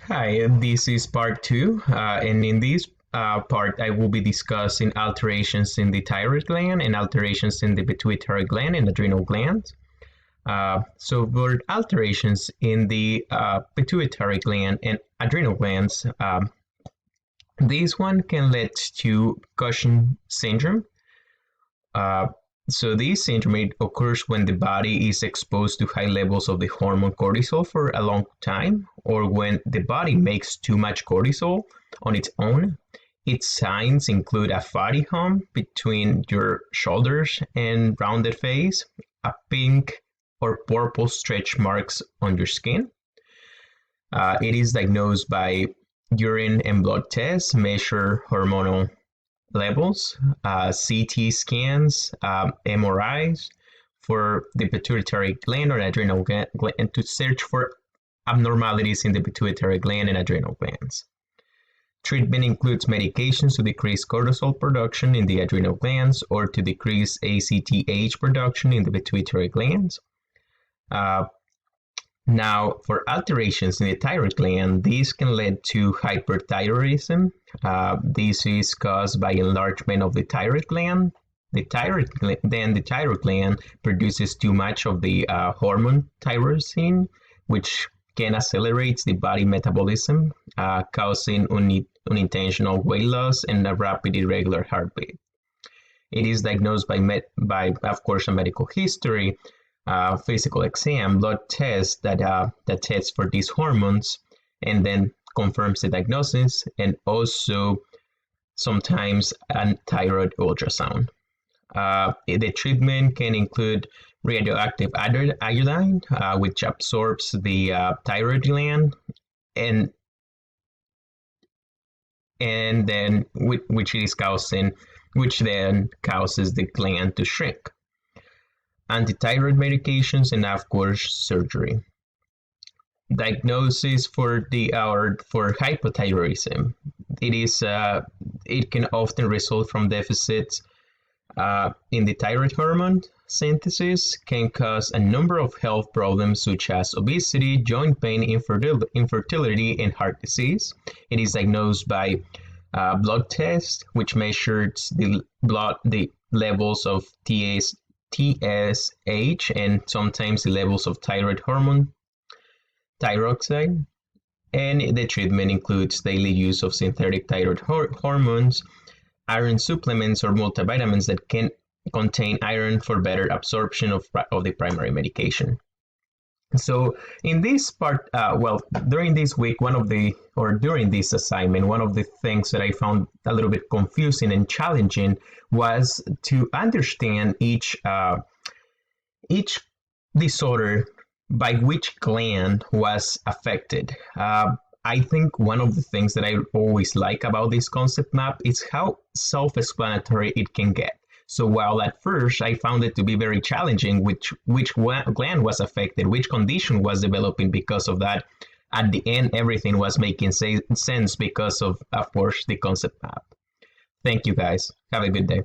Hi, this is part two, and in this part, I will be discussing alterations in the thyroid gland and alterations in the pituitary gland and adrenal glands. So, for alterations in the pituitary gland and adrenal glands, this one can lead to Cushing syndrome. So this syndrome it occurs when the body is exposed to high levels of the hormone cortisol for a long time, or when the body makes too much cortisol on its own. Its signs include a fatty hump between your shoulders and rounded face, a pink or purple stretch marks on your skin. It is diagnosed by urine and blood tests, measure hormonal levels, CT scans, MRIs for the pituitary gland or adrenal gland, and to search for abnormalities in the pituitary gland and adrenal glands. Treatment includes medications to decrease cortisol production in the adrenal glands or to decrease ACTH production in the pituitary glands. Now, for alterations in the thyroid gland, these can lead to hyperthyroidism. This is caused by enlargement of the thyroid gland. The thyroid gland produces too much of the hormone thyroxine, which can accelerate the body metabolism, causing unintentional weight loss and a rapid irregular heartbeat. It is diagnosed by of course, a medical history, physical exam, blood test that tests for these hormones, and then confirms the diagnosis, and also sometimes a thyroid ultrasound. The treatment can include radioactive iodine, which absorbs the thyroid gland, and then which then causes the gland to shrink. Antithyroid medications, and of course surgery. Diagnosis for hypothyroidism. It can often result from deficits in the thyroid hormone synthesis, can cause a number of health problems such as obesity, joint pain, infertility, and heart disease. It is diagnosed by blood test, which measures the levels of TSH and sometimes the levels of thyroid hormone, thyroxine, and the treatment includes daily use of synthetic thyroid hormones, iron supplements, or multivitamins that can contain iron for better absorption of the primary medication. So in this part, during this week, during this assignment, one of the things that I found a little bit confusing and challenging was to understand each disorder by which gland was affected. I think one of the things that I always like about this concept map is how self-explanatory it can get. So while at first I found it to be very challenging which gland was affected, which condition was developing because of that, at the end everything was making sense because of course, the concept map. Thank you guys. Have a good day.